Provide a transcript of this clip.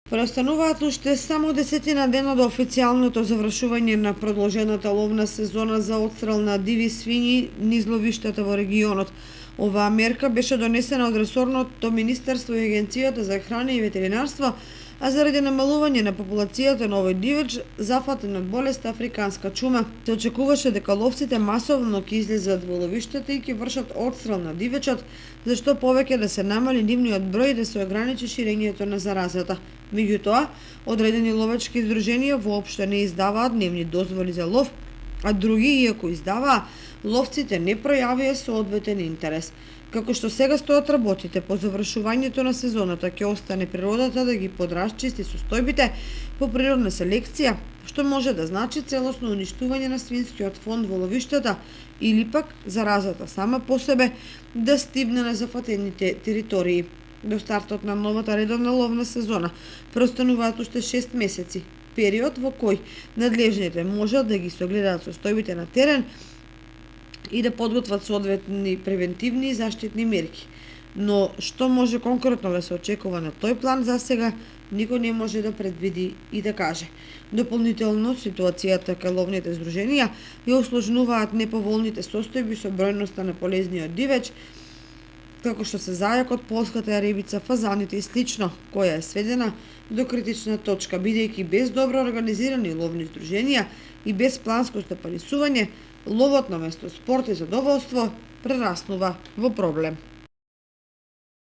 Преостануваат уште само 10 дена до официјалното завршување на продолжената ловна сезона за отстрел на диви свињи низ ловиштата во регионот. Оваа мерка беше донесена од ресорното министерство и Агенцијата за храна и ветеринарство, а заради намалување на популацијата на овој дивеч зафатен од болест африканска чума, се очекуваше дека ловците масовно ќе излезат во ловиштата и ќе вршат отстрел на дивечот, зашто повеќе да се намали нивниот број и да се ограничи ширењето на заразата. Меѓутоа, одредени ловечки издруженија воопшто не издаваат дневни дозволи за лов, а други, иако издаваа, ловците не пројавија соодветен интерес. Како што сега стојат работите по завршувањето на сезоната, ќе остане природата да ги подрасчисти состојбите по природна селекција, што може да значи целосно уништување на свинскиот фонд во ловиштата или пак заразата сама по себе да стигне на зафатените територии. До стартот на новата редовна ловна сезона преостануваат уште 6 месеци, период во кој надлежните можат да ги согледаат состојбите на терен и да подготват соодветни превентивни и заштитни мерки. Но што може конкретно да се очекува на тој план засега, никој не може да предвиди и да каже. Дополнително, ситуацијата кај ловните здруженија ја усложнуваат неповолните состојби со бројноста на полезниот дивеч, како што се зајакот, полската рибица, фазаните и слично, која е сведена до критична точка, бидејќи без добро организирани ловни здруженија и без планско стопанисување, ловот на место спорт и задоволство прераснува во проблем.